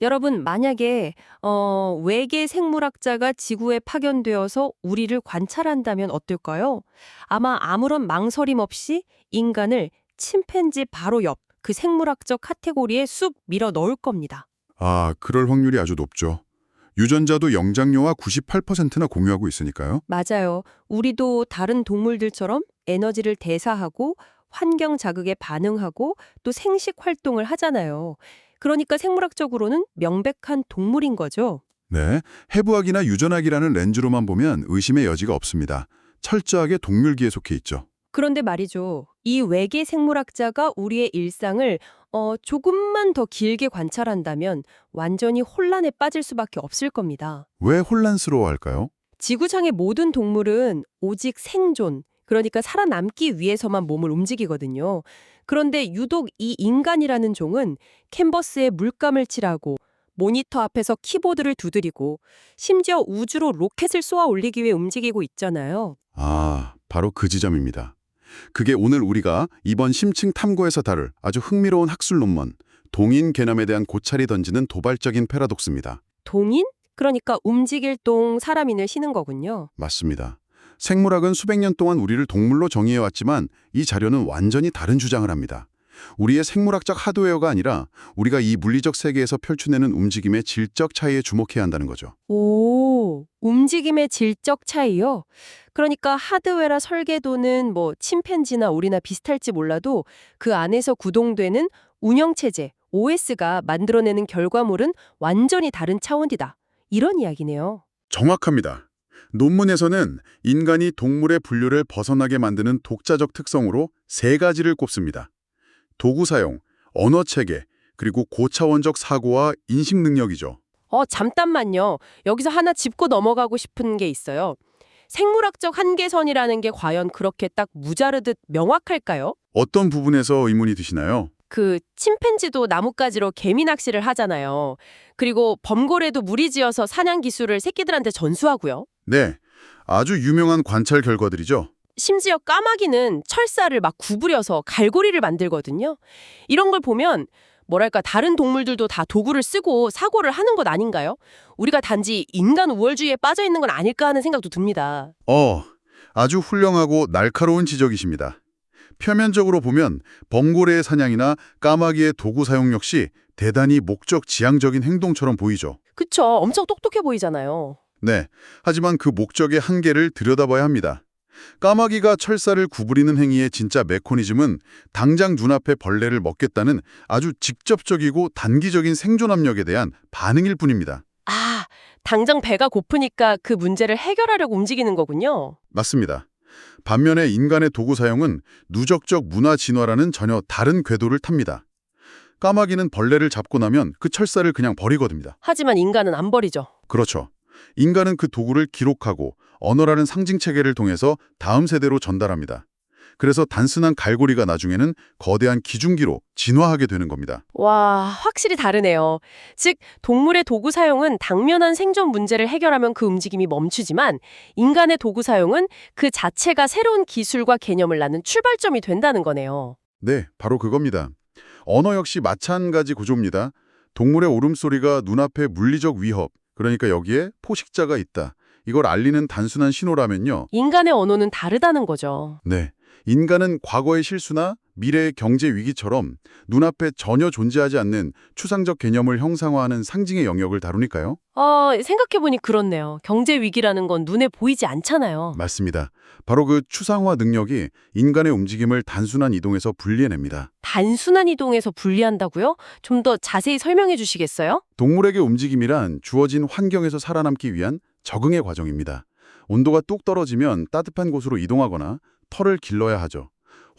여러분, 만약에 외계 생물학자가 지구에 파견되어서 우리를 관찰한다면 어떨까요? 아마 아무런 망설임 없이 인간을 침팬지 바로 옆 그 생물학적 카테고리에 쑥 밀어 넣을 겁니다. 아, 그럴 확률이 아주 높죠. 유전자도 영장류와 98%나 공유하고 있으니까요. 맞아요. 우리도 다른 동물들처럼 에너지를 대사하고 환경 자극에 반응하고 또 생식 활동을 하잖아요. 그러니까 생물학적으로는 명백한 동물인 거죠. 네, 해부학이나 유전학이라는 렌즈로만 보면 의심의 여지가 없습니다. 철저하게 동물기에 속해 있죠. 그런데 말이죠. 이 외계 생물학자가 우리의 일상을 조금만 더 길게 관찰한다면 완전히 혼란에 빠질 수밖에 없을 겁니다. 왜 혼란스러워할까요? 지구상의 모든 동물은 오직 생존, 그러니까 살아남기 위해서만 몸을 움직이거든요. 그런데 유독 이 인간이라는 종은 캔버스에 물감을 칠하고 모니터 앞에서 키보드를 두드리고 심지어 우주로 로켓을 쏘아 올리기 위해 움직이고 있잖아요. 아, 바로 그 지점입니다. 그게 오늘 우리가 이번 심층 탐구에서 다룰 아주 흥미로운 학술 논문, 동인 개념에 대한 고찰이 던지는 도발적인 패러독스입니다. 동인? 그러니까 움직일 동 사람인을 쉬는 거군요. 맞습니다. 생물학은 수백 년 동안 우리를 동물로 정의해왔지만 이 자료는 완전히 다른 주장을 합니다. 우리의 생물학적 하드웨어가 아니라 우리가 이 물리적 세계에서 펼쳐내는 움직임의 질적 차이에 주목해야 한다는 거죠. 오, 움직임의 질적 차이요? 그러니까 하드웨어나 설계도는 뭐 침팬지나 우리나 비슷할지 몰라도 그 안에서 구동되는 운영체제, OS가 만들어내는 결과물은 완전히 다른 차원이다. 이런 이야기네요. 정확합니다. 논문에서는 인간이 동물의 분류를 벗어나게 만드는 독자적 특성으로 세 가지를 꼽습니다. 도구 사용, 언어 체계, 그리고 고차원적 사고와 인식 능력이죠. 잠깐만요. 여기서 하나 짚고 넘어가고 싶은 게 있어요. 생물학적 한계선이라는 게 과연 그렇게 딱 무자르듯 명확할까요? 어떤 부분에서 의문이 드시나요? 그 침팬지도 나뭇가지로 개미 낚시를 하잖아요. 그리고 범고래도 무리지어서 사냥 기술을 새끼들한테 전수하고요. 네, 아주 유명한 관찰 결과들이죠. 심지어 까마귀는 철사를 막 구부려서 갈고리를 만들거든요. 이런 걸 보면 뭐랄까 다른 동물들도 다 도구를 쓰고 사고를 하는 것 아닌가요? 우리가 단지 인간 우월주의에 빠져 있는 건 아닐까 하는 생각도 듭니다. 아주 훌륭하고 날카로운 지적이십니다. 표면적으로 보면 범고래의 사냥이나 까마귀의 도구 사용 역시 대단히 목적 지향적인 행동처럼 보이죠. 그쵸? 엄청 똑똑해 보이잖아요. 네, 하지만 그 목적의 한계를 들여다봐야 합니다. 까마귀가 철사를 구부리는 행위의 진짜 메커니즘은 당장 눈앞에 벌레를 먹겠다는 아주 직접적이고 단기적인 생존 압력에 대한 반응일 뿐입니다. 아, 당장 배가 고프니까 그 문제를 해결하려고 움직이는 거군요. 맞습니다. 반면에 인간의 도구 사용은 누적적 문화 진화라는 전혀 다른 궤도를 탑니다. 까마귀는 벌레를 잡고 나면 그 철사를 그냥 버리거든요. 하지만 인간은 안 버리죠. 그렇죠. 인간은 그 도구를 기록하고 언어라는 상징 체계를 통해서 다음 세대로 전달합니다. 그래서 단순한 갈고리가 나중에는 거대한 기중기로 진화하게 되는 겁니다. 와, 확실히 다르네요. 즉, 동물의 도구 사용은 당면한 생존 문제를 해결하면 그 움직임이 멈추지만 인간의 도구 사용은 그 자체가 새로운 기술과 개념을 낳는 출발점이 된다는 거네요. 네, 바로 그겁니다. 언어 역시 마찬가지 구조입니다. 동물의 울음소리가 눈앞에 물리적 위협, 그러니까 여기에 포식자가 있다. 이걸 알리는 단순한 신호라면요. 인간의 언어는 다르다는 거죠. 네, 인간은 과거의 실수나 미래의 경제 위기처럼 눈앞에 전혀 존재하지 않는 추상적 개념을 형상화하는 상징의 영역을 다루니까요. 생각해보니 그렇네요. 경제 위기라는 건 눈에 보이지 않잖아요. 맞습니다. 바로 그 추상화 능력이 인간의 움직임을 단순한 이동에서 분리해냅니다. 단순한 이동에서 분리한다고요? 좀 더 자세히 설명해 주시겠어요? 동물에게 움직임이란 주어진 환경에서 살아남기 위한 적응의 과정입니다. 온도가 뚝 떨어지면 따뜻한 곳으로 이동하거나 털을 길러야 하죠.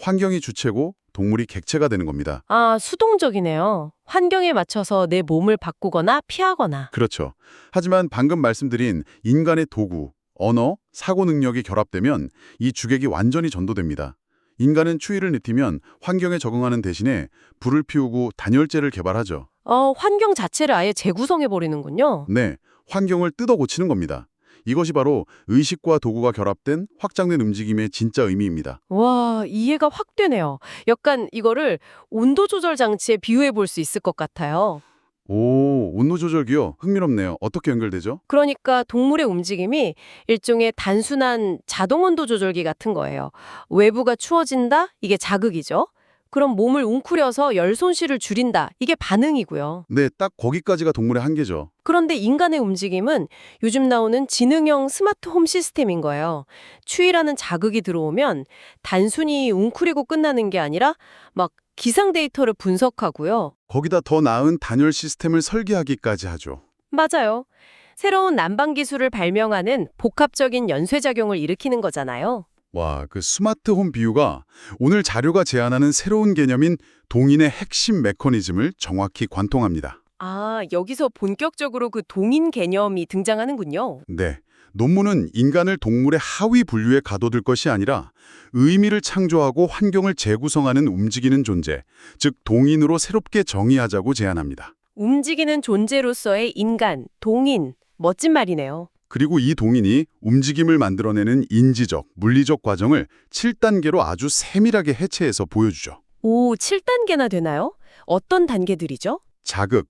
환경이 주체고 동물이 객체가 되는 겁니다. 아, 수동적이네요. 환경에 맞춰서 내 몸을 바꾸거나 피하거나. 그렇죠. 하지만 방금 말씀드린 인간의 도구, 언어, 사고 능력이 결합되면 이 주객이 완전히 전도됩니다. 인간은 추위를 느끼면 환경에 적응하는 대신에 불을 피우고 단열재를 개발하죠. 환경 자체를 아예 재구성해 버리는군요. 네, 환경을 뜯어 고치는 겁니다. 이것이 바로 의식과 도구가 결합된 확장된 움직임의 진짜 의미입니다. 와, 이해가 확 되네요. 약간 이거를 온도 조절 장치에 비유해 볼 수 있을 것 같아요. 오, 온도 조절기요? 흥미롭네요. 어떻게 연결되죠? 그러니까 동물의 움직임이 일종의 단순한 자동 온도 조절기 같은 거예요. 외부가 추워진다? 이게 자극이죠. 그럼 몸을 웅크려서 열 손실을 줄인다. 이게 반응이고요. 네, 딱 거기까지가 동물의 한계죠. 그런데 인간의 움직임은 요즘 나오는 지능형 스마트 홈 시스템인 거예요. 추위라는 자극이 들어오면 단순히 웅크리고 끝나는 게 아니라 막 기상 데이터를 분석하고요. 거기다 더 나은 단열 시스템을 설계하기까지 하죠. 맞아요. 새로운 난방 기술을 발명하는 복합적인 연쇄작용을 일으키는 거잖아요. 와, 그 스마트홈 비유가 오늘 자료가 제안하는 새로운 개념인 동인의 핵심 메커니즘을 정확히 관통합니다. 아, 여기서 본격적으로 그 동인 개념이 등장하는군요. 네, 논문은 인간을 동물의 하위 분류에 가둬둘 것이 아니라 의미를 창조하고 환경을 재구성하는 움직이는 존재, 즉 동인으로 새롭게 정의하자고 제안합니다. 움직이는 존재로서의 인간, 동인. 멋진 말이네요. 그리고 이 동인이 움직임을 만들어내는 인지적, 물리적 과정을 7단계로 아주 세밀하게 해체해서 보여주죠. 오, 7단계나 되나요? 어떤 단계들이죠? 자극,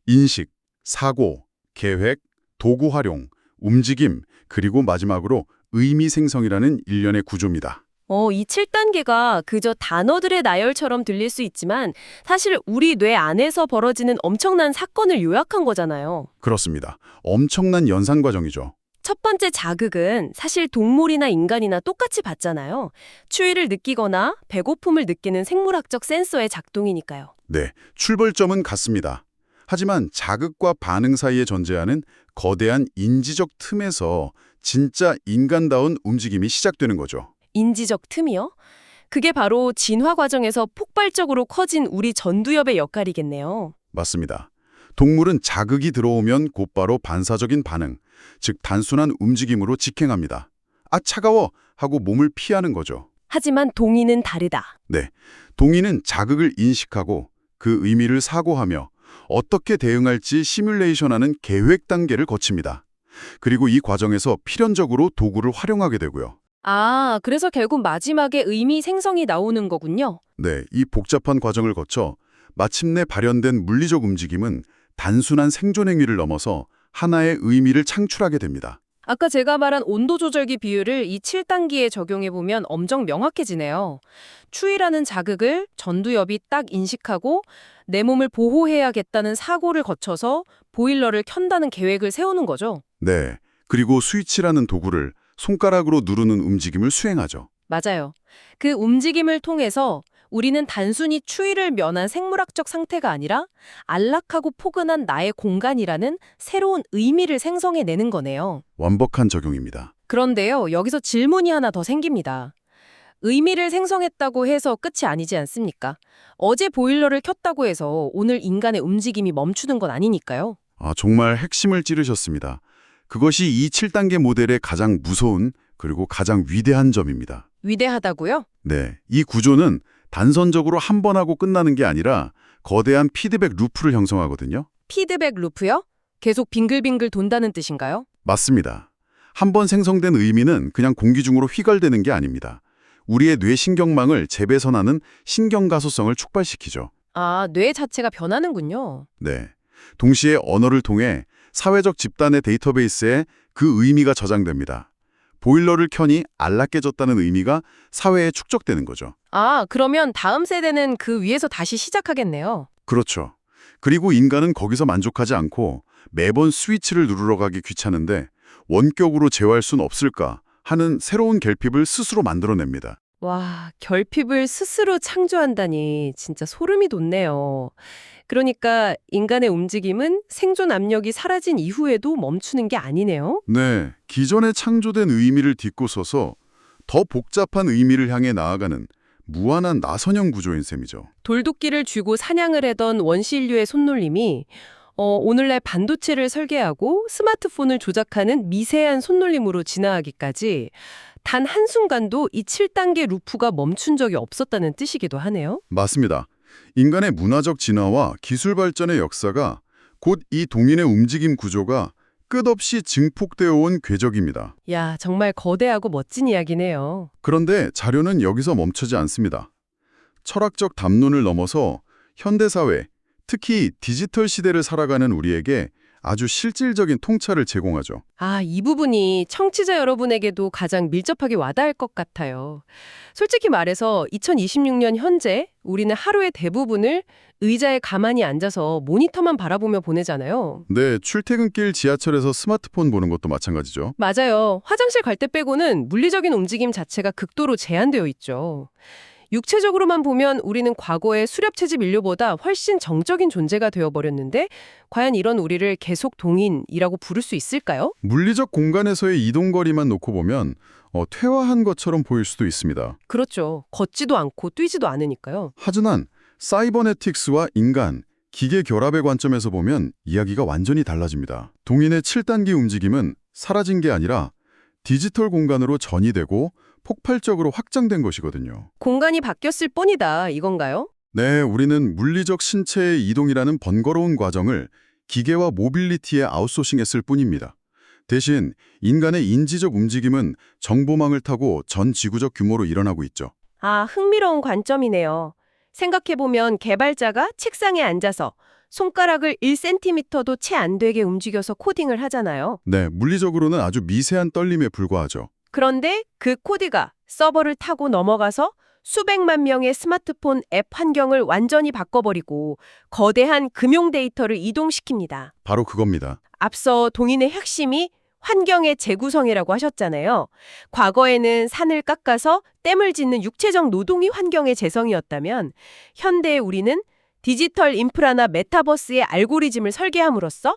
인식, 사고, 계획, 도구 활용, 움직임, 그리고 마지막으로 의미 생성이라는 일련의 구조입니다. 이 7단계가 그저 단어들의 나열처럼 들릴 수 있지만 사실 우리 뇌 안에서 벌어지는 엄청난 사건을 요약한 거잖아요. 그렇습니다. 엄청난 연산 과정이죠. 첫 번째 자극은 사실 동물이나 인간이나 똑같이 받잖아요. 추위를 느끼거나 배고픔을 느끼는 생물학적 센서의 작동이니까요. 네, 출발점은 같습니다. 하지만 자극과 반응 사이에 존재하는 거대한 인지적 틈에서 진짜 인간다운 움직임이 시작되는 거죠. 인지적 틈이요? 그게 바로 진화 과정에서 폭발적으로 커진 우리 전두엽의 역할이겠네요. 맞습니다. 동물은 자극이 들어오면 곧바로 반사적인 반응, 즉 단순한 움직임으로 직행합니다. 아, 차가워! 하고 몸을 피하는 거죠. 하지만 동인은 다르다. 네, 동인은 자극을 인식하고 그 의미를 사고하며 어떻게 대응할지 시뮬레이션하는 계획 단계를 거칩니다. 그리고 이 과정에서 필연적으로 도구를 활용하게 되고요. 아, 그래서 결국 마지막에 의미 생성이 나오는 거군요. 네, 이 복잡한 과정을 거쳐 마침내 발현된 물리적 움직임은 단순한 생존 행위를 넘어서 하나의 의미를 창출하게 됩니다. 아까 제가 말한 온도 조절기 비율을 이 7단계에 적용해보면 엄청 명확해지네요. 추위라는 자극을 전두엽이 딱 인식하고 내 몸을 보호해야겠다는 사고를 거쳐서 보일러를 켠다는 계획을 세우는 거죠. 네, 그리고 스위치라는 도구를 손가락으로 누르는 움직임을 수행하죠. 맞아요. 그 움직임을 통해서 우리는 단순히 추위를 면한 생물학적 상태가 아니라 안락하고 포근한 나의 공간이라는 새로운 의미를 생성해내는 거네요. 완벽한 적용입니다. 그런데요, 여기서 질문이 하나 더 생깁니다. 의미를 생성했다고 해서 끝이 아니지 않습니까? 어제 보일러를 켰다고 해서 오늘 인간의 움직임이 멈추는 건 아니니까요. 아, 정말 핵심을 찌르셨습니다. 그것이 이 7단계 모델의 가장 무서운 그리고 가장 위대한 점입니다. 위대하다고요? 네, 이 구조는 단선적으로 한 번 하고 끝나는 게 아니라 거대한 피드백 루프를 형성하거든요. 피드백 루프요? 계속 빙글빙글 돈다는 뜻인가요? 맞습니다. 한 번 생성된 의미는 그냥 공기 중으로 휘갈되는 게 아닙니다. 우리의 뇌신경망을 재배선하는 신경가소성을 촉발시키죠. 아, 뇌 자체가 변하는군요. 네, 동시에 언어를 통해 사회적 집단의 데이터베이스에 그 의미가 저장됩니다. 보일러를 켜니 안락해졌다는 의미가 사회에 축적되는 거죠. 아, 그러면 다음 세대는 그 위에서 다시 시작하겠네요. 그렇죠. 그리고 인간은 거기서 만족하지 않고 매번 스위치를 누르러 가기 귀찮은데 원격으로 제어할 순 없을까 하는 새로운 결핍을 스스로 만들어냅니다. 와, 결핍을 스스로 창조한다니 진짜 소름이 돋네요. 그러니까 인간의 움직임은 생존 압력이 사라진 이후에도 멈추는 게 아니네요. 네, 기존에 창조된 의미를 딛고서서 더 복잡한 의미를 향해 나아가는 무한한 나선형 구조인 셈이죠. 돌도끼를 쥐고 사냥을 하던 원시인류의 손놀림이 오늘날 반도체를 설계하고 스마트폰을 조작하는 미세한 손놀림으로 진화하기까지 단 한순간도 이 7단계 루프가 멈춘 적이 없었다는 뜻이기도 하네요. 맞습니다. 인간의 문화적 진화와 기술 발전의 역사가 곧 이 동인의 움직임 구조가 끝없이 증폭되어 온 궤적입니다. 야, 정말 거대하고 멋진 이야기네요. 그런데 자료는 여기서 멈추지 않습니다. 철학적 담론을 넘어서 현대사회, 특히 디지털 시대를 살아가는 우리에게 아주 실질적인 통찰을 제공하죠. 아, 이 부분이 청취자 여러분에게도 가장 밀접하게 와닿을 것 같아요. 솔직히 말해서 2026년 현재 우리는 하루의 대부분을 의자에 가만히 앉아서 모니터만 바라보며 보내잖아요. 네, 출퇴근길 지하철에서 스마트폰 보는 것도 마찬가지죠. 맞아요. 화장실 갈 때 빼고는 물리적인 움직임 자체가 극도로 제한되어 있죠. 육체적으로만 보면 우리는 과거의 수렵채집 인류보다 훨씬 정적인 존재가 되어버렸는데 과연 이런 우리를 계속 동인이라고 부를 수 있을까요? 물리적 공간에서의 이동거리만 놓고 보면 퇴화한 것처럼 보일 수도 있습니다. 그렇죠. 걷지도 않고 뛰지도 않으니까요. 하지만 사이버네틱스와 인간, 기계 결합의 관점에서 보면 이야기가 완전히 달라집니다. 동인의 7단계 움직임은 사라진 게 아니라 디지털 공간으로 전이되고 폭발적으로 확장된 것이거든요. 공간이 바뀌었을 뿐이다, 이건가요? 네, 우리는 물리적 신체의 이동이라는 번거로운 과정을 기계와 모빌리티에 아웃소싱했을 뿐입니다. 대신 인간의 인지적 움직임은 정보망을 타고 전 지구적 규모로 일어나고 있죠. 아, 흥미로운 관점이네요. 생각해보면 개발자가 책상에 앉아서 손가락을 1cm도 채 안 되게 움직여서 코딩을 하잖아요. 네, 물리적으로는 아주 미세한 떨림에 불과하죠. 그런데 그 코드가 서버를 타고 넘어가서 수백만 명의 스마트폰 앱 환경을 완전히 바꿔버리고 거대한 금융 데이터를 이동시킵니다. 바로 그겁니다. 앞서 동인의 핵심이 환경의 재구성이라고 하셨잖아요. 과거에는 산을 깎아서 댐을 짓는 육체적 노동이 환경의 재성이었다면 현대의 우리는 디지털 인프라나 메타버스의 알고리즘을 설계함으로써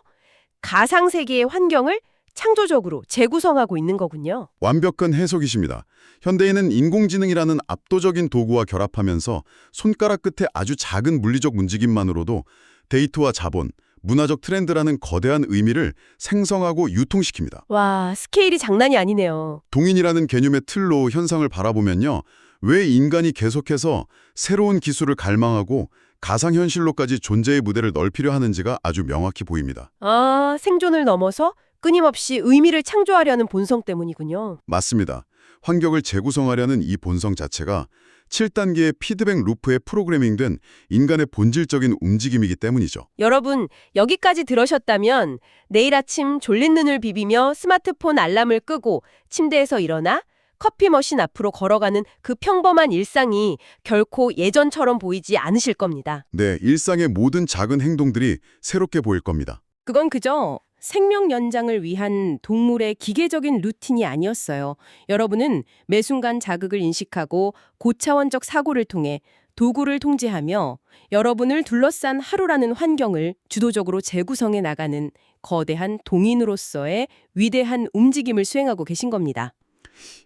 가상세계의 환경을 창조적으로 재구성하고 있는 거군요. 완벽한 해석이십니다. 현대인은 인공지능이라는 압도적인 도구와 결합하면서 손가락 끝에 아주 작은 물리적 움직임만으로도 데이터와 자본, 문화적 트렌드라는 거대한 의미를 생성하고 유통시킵니다. 와, 스케일이 장난이 아니네요. 동인이라는 개념의 틀로 현상을 바라보면요. 왜 인간이 계속해서 새로운 기술을 갈망하고 가상현실로까지 존재의 무대를 넓히려 하는지가 아주 명확히 보입니다. 아, 생존을 넘어서 끊임없이 의미를 창조하려는 본성 때문이군요. 맞습니다. 환경을 재구성하려는 이 본성 자체가 7단계의 피드백 루프에 프로그래밍된 인간의 본질적인 움직임이기 때문이죠. 여러분, 여기까지 들으셨다면 내일 아침 졸린 눈을 비비며 스마트폰 알람을 끄고 침대에서 일어나 커피 머신 앞으로 걸어가는 그 평범한 일상이 결코 예전처럼 보이지 않으실 겁니다. 네, 일상의 모든 작은 행동들이 새롭게 보일 겁니다. 그건 그저 생명 연장을 위한 동물의 기계적인 루틴이 아니었어요. 여러분은 매 순간 자극을 인식하고 고차원적 사고를 통해 도구를 통제하며 여러분을 둘러싼 하루라는 환경을 주도적으로 재구성해 나가는 거대한 동인으로서의 위대한 움직임을 수행하고 계신 겁니다.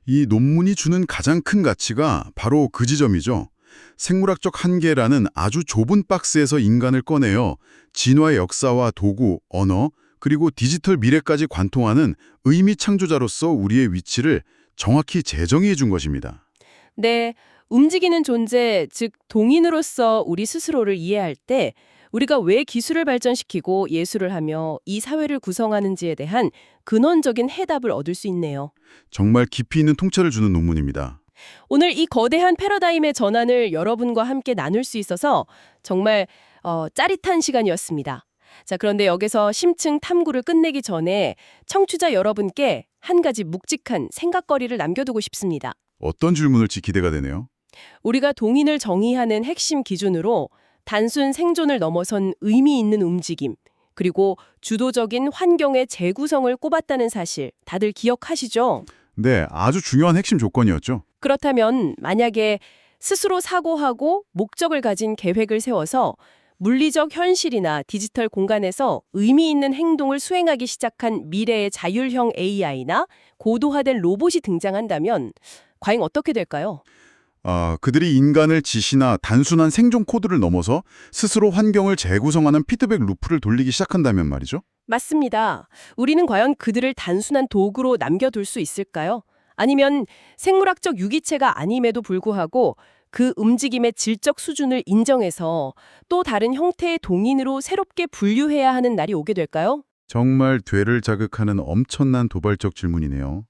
이 논문이 주는 가장 큰 가치가 바로 그 지점이죠. 생물학적 한계라는 아주 좁은 박스에서 인간을 꺼내어 진화의 역사와 도구, 언어, 그리고 디지털 미래까지 관통하는 의미 창조자로서 우리의 위치를 정확히 재정의해 준 것입니다. 네, 움직이는 존재, 즉 동인으로서 우리 스스로를 이해할 때 우리가 왜 기술을 발전시키고 예술을 하며 이 사회를 구성하는지에 대한 근원적인 해답을 얻을 수 있네요. 정말 깊이 있는 통찰을 주는 논문입니다. 오늘 이 거대한 패러다임의 전환을 여러분과 함께 나눌 수 있어서 정말 짜릿한 시간이었습니다. 자, 그런데 여기서 심층 탐구를 끝내기 전에 청취자 여러분께 한 가지 묵직한 생각거리를 남겨두고 싶습니다. 어떤 질문을지 기대가 되네요. 우리가 동인을 정의하는 핵심 기준으로 단순 생존을 넘어선 의미 있는 움직임, 그리고 주도적인 환경의 재구성을 꼽았다는 사실 다들 기억하시죠? 네, 아주 중요한 핵심 조건이었죠. 그렇다면 만약에 스스로 사고하고 목적을 가진 계획을 세워서 물리적 현실이나 디지털 공간에서 의미 있는 행동을 수행하기 시작한 미래의 자율형 AI나 고도화된 로봇이 등장한다면 과연 어떻게 될까요? 그들이 인간을 지시나 단순한 생존 코드를 넘어서 스스로 환경을 재구성하는 피드백 루프를 돌리기 시작한다면 말이죠. 맞습니다. 우리는 과연 그들을 단순한 도구로 남겨둘 수 있을까요? 아니면 생물학적 유기체가 아님에도 불구하고 그 움직임의 질적 수준을 인정해서 또 다른 형태의 동인으로 새롭게 분류해야 하는 날이 오게 될까요? 정말 되를 자극하는 엄청난 도발적 질문이네요.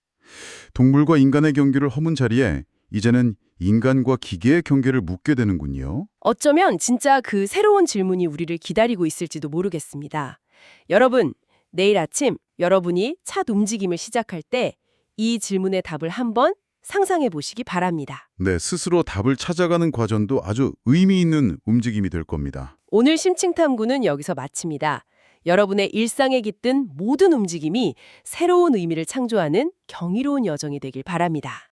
동물과 인간의 경계를 허문 자리에 이제는 인간과 기계의 경계를 묻게 되는군요. 어쩌면 진짜 그 새로운 질문이 우리를 기다리고 있을지도 모르겠습니다. 여러분, 내일 아침 여러분이 차 움직임을 시작할 때 이 질문의 답을 한번 상상해 보시기 바랍니다. 네, 스스로 답을 찾아가는 과정도 아주 의미 있는 움직임이 될 겁니다. 오늘 심층탐구는 여기서 마칩니다. 여러분의 일상에 깃든 모든 움직임이 새로운 의미를 창조하는 경이로운 여정이 되길 바랍니다.